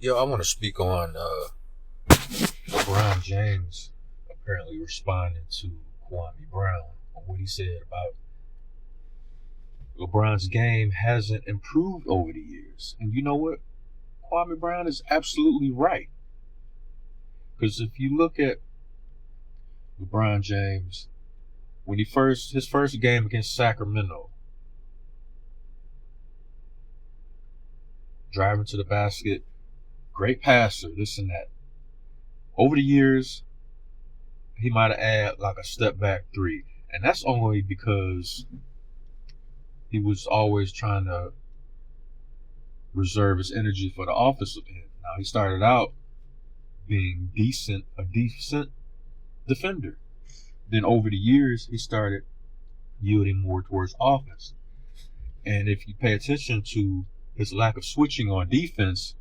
Yo, I want to speak on LeBron James apparently responding to Kwame Brown on what he said about LeBron's game hasn't improved over the years. And you know what? Kwame Brown is absolutely right. Because if you look at LeBron James, when his first game against Sacramento, driving to the basket, great passer, this and that. Over the years, he might have added like a step back three. And that's only because he was always trying to reserve his energy for the offensive end. Now he started out being a decent defender. Then over the years he started yielding more towards offense. And if you pay attention to his lack of switching on defense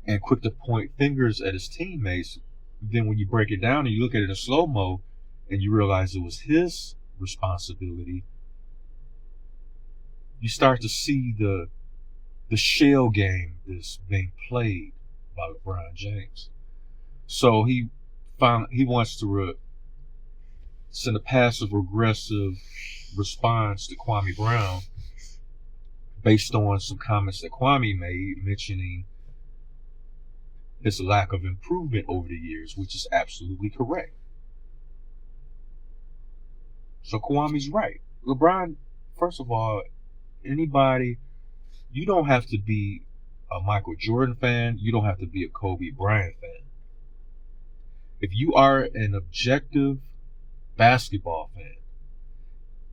and quick to point fingers at his teammates, then when you break it down and you look at it in slow mo and you realize it was his responsibility, you start to see the shell game that's being played by LeBron James. So he wants to send a passive aggressive response to Kwame Brown based on some comments that Kwame made mentioning his lack of improvement over the years, which is absolutely correct. So Kwame's right. LeBron, first of all, anybody, you don't have to be a Michael Jordan fan. You don't have to be a Kobe Bryant fan. If you are an objective basketball fan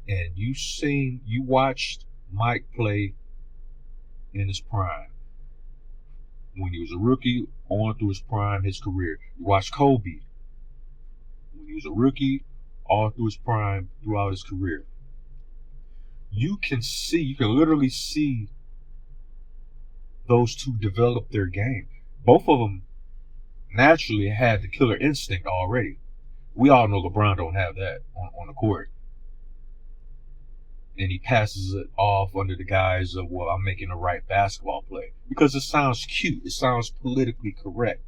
and you watched Mike play in his prime, when he was a rookie on through his prime, his career. You watched Kobe when he was a rookie all through his prime throughout his career. You can literally see those two develop their game. Both of them naturally had the killer instinct already. We all know LeBron don't have that on the court. And he passes it off under the guise of, well, I'm making the right basketball play. Because it sounds cute. It sounds politically correct.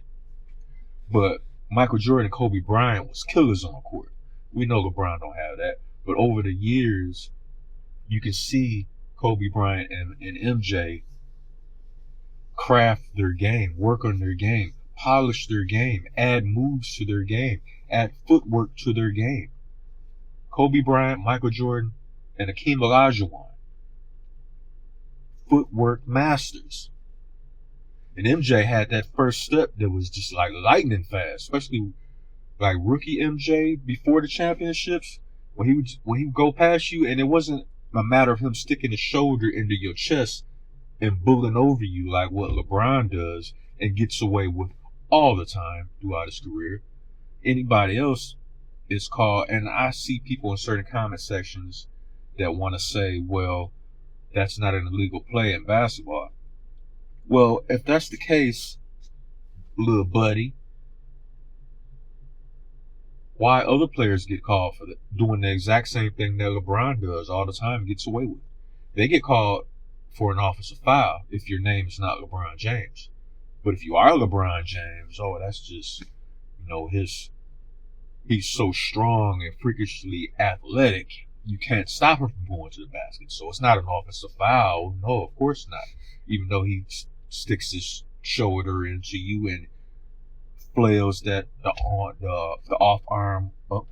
But Michael Jordan and Kobe Bryant was killers on the court. We know LeBron don't have that. But over the years, you can see Kobe Bryant and MJ craft their game, work on their game, polish their game, add moves to their game, add footwork to their game. Kobe Bryant, Michael Jordan, and Akeem Olajuwon, footwork masters. And MJ had that first step that was just like lightning fast, especially like rookie MJ before the championships, when he would go past you, and it wasn't a matter of him sticking his shoulder into your chest and bullying over you like what LeBron does and gets away with all the time throughout his career. Anybody else is called, and I see people in certain comment sections that want to say, well, that's not an illegal play in basketball. Well, if that's the case, little buddy, why other players get called for doing the exact same thing that LeBron does all the time and gets away with? They get called for an offensive foul if your name is not LeBron James. But if you are LeBron James, oh, that's just, he's so strong and freakishly athletic, you can't stop him from going to the basket. So it's not an offensive foul. No, of course not. Even though he sticks his shoulder into you and flails the off arm up,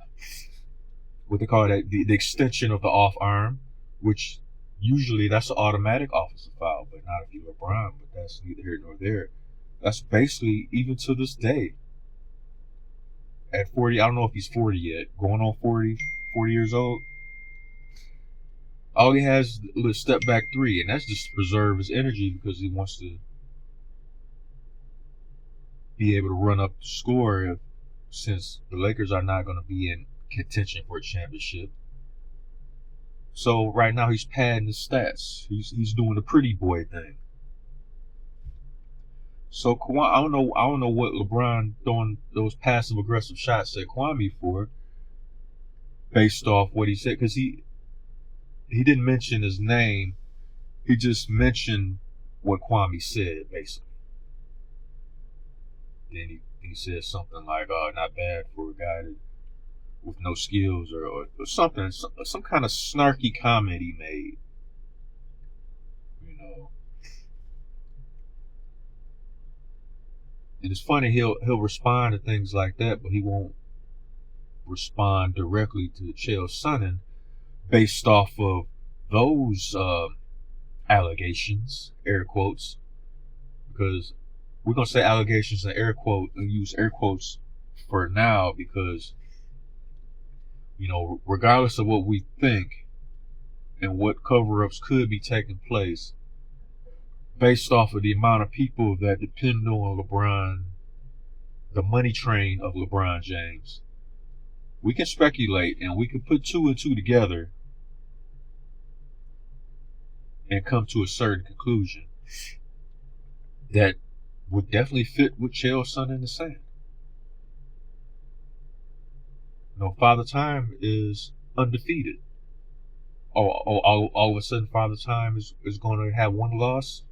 what they call that, the extension of the off arm, which usually that's an automatic offensive foul, but not if you're LeBron. But that's neither here nor there. That's basically, even to this day, at 40, I don't know if he's 40 yet, going on 40 years old, all he has is a little step back three, and that's just to preserve his energy because he wants to be able to run up the score since the Lakers are not going to be in contention for a championship. So right now he's padding his stats. He's doing the pretty boy thing. So I don't know what LeBron throwing those passive aggressive shots at Kwame for, based off what he said, because he didn't mention his name. He just mentioned what Kwame said, basically. Then he said something like, not bad for a guy with no skills or something, some kind of snarky comment he made. You know, and it's funny, he'll respond to things like that, but he won't respond directly to Chael Sonnen based off of those allegations, air quotes, because we're gonna say allegations and use air quotes for now, because regardless of what we think and what cover-ups could be taking place, based off of the amount of people that depend on LeBron, the money train of LeBron James, we can speculate and we can put two and two together and come to a certain conclusion that would definitely fit with Chael Sonnen is saying. Father Time is undefeated. All of a sudden, Father Time is going to have one loss,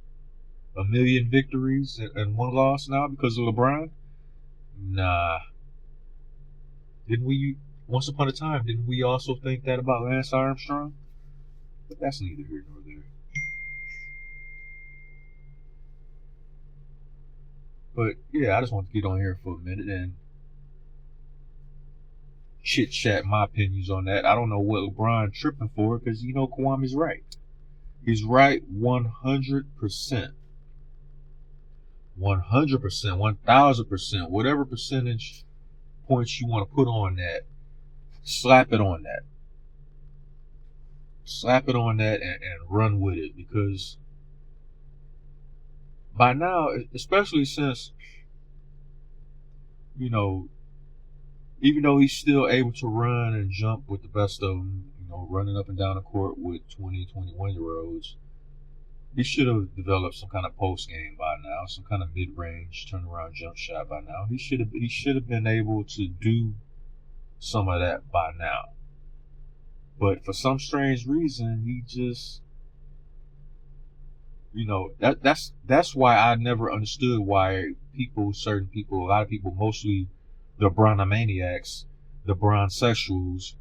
a million victories, and one loss now because of LeBron? Nah. Once upon a time, didn't we also think that about Lance Armstrong? But that's neither here nor there. But yeah, I just want to get on here for a minute and chit chat my opinions on that. I don't know what LeBron tripping for, because Kwame's right. He's right 100%. 100%, 1000%, whatever percentage points you want to put on that, slap it on that. Slap it on that and run with it, because by now, especially since, even though he's still able to run and jump with the best of them, running up and down the court with 20, 21-year-olds, he should have developed some kind of post game by now, some kind of mid-range turnaround jump shot by now. He should have been able to do some of that by now. But for some strange reason, he just, that's why I never understood why certain people, a lot of people, mostly the Bronomaniacs, the Bronsexuals,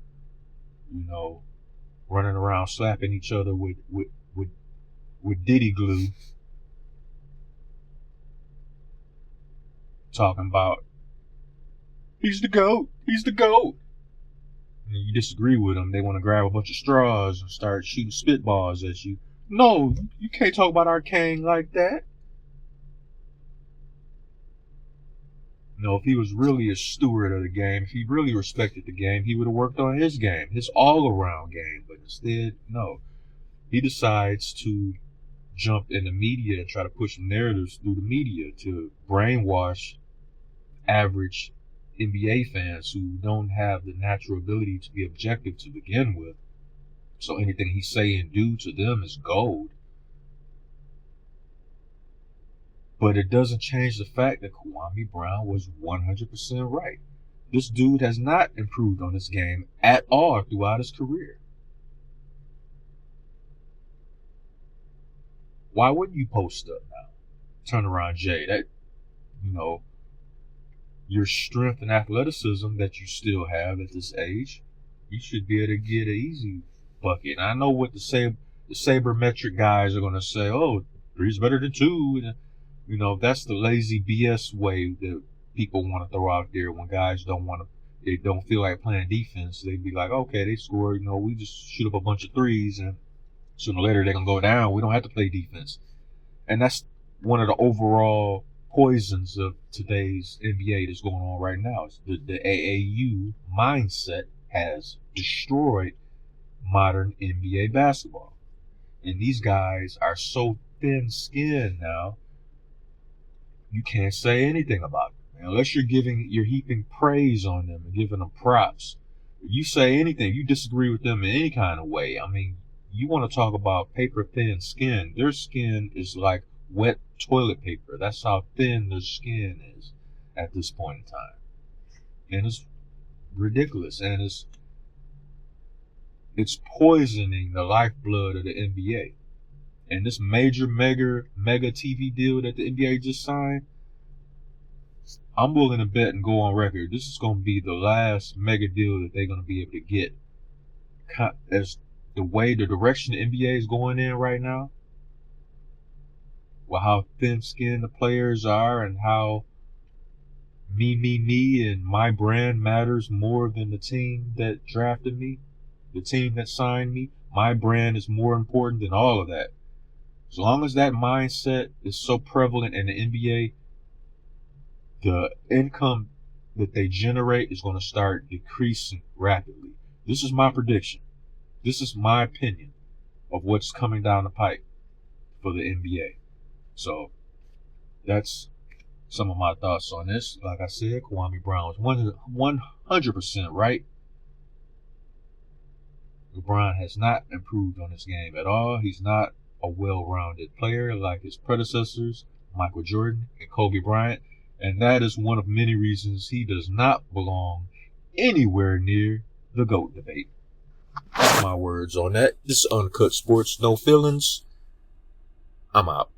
running around slapping each other with Diddy glue, talking about he's the GOAT, he's the GOAT. And you disagree with them, they want to grab a bunch of straws and start shooting spitballs at you. No, you can't talk about our king like that. If he was really a steward of the game, if he really respected the game, he would have worked on his game, his all-around game. But instead, no. He decides to jump in the media and try to push narratives through the media to brainwash average NBA fans who don't have the natural ability to be objective to begin with. So anything he say and do to them is gold. But it doesn't change the fact that Kwame Brown was 100% right. This dude has not improved on his game at all throughout his career. Why wouldn't you post up now? Turn around, Jay. That, your strength and athleticism that you still have at this age, you should be able to get an easy bucket. And I know what the sabermetric guys are going to say. Oh, 3's better than 2. That's the lazy BS way that people want to throw out there when guys they don't feel like playing defense. They'd be like, okay, they scored, we just shoot up a bunch of 3s and sooner or later they're going to go down. We don't have to play defense. And that's one of the overall poisons of today's NBA that's going on right now. It's the AAU mindset has destroyed modern NBA basketball. And these guys are so thin-skinned now, you can't say anything about them. Unless you're heaping praise on them and giving them props. You say anything, you disagree with them in any kind of way. I mean, you want to talk about paper-thin skin. Their skin is like wet toilet paper. That's how thin their skin is at this point in time. And it's ridiculous. And it's poisoning the lifeblood of the NBA. And this major, mega TV deal that the NBA just signed, I'm willing to bet and go on record. This is going to be the last mega deal that they're going to be able to get. As the way the direction the NBA is going in right now, with how thin-skinned the players are and how me, and my brand matters more than the team that drafted me, the team that signed me. My brand is more important than all of that. As long as that mindset is so prevalent in the NBA, the income that they generate is going to start decreasing rapidly. This is my prediction. This is my opinion of what's coming down the pipe for the NBA. So that's some of my thoughts on this. Like I said, Kwame Brown was 100% right. LeBron has not improved on his game at all. He's not a well-rounded player like his predecessors, Michael Jordan and Kobe Bryant. And that is one of many reasons he does not belong anywhere near the GOAT debate. That's my words on that. This is Uncut Sports, no feelings. I'm out.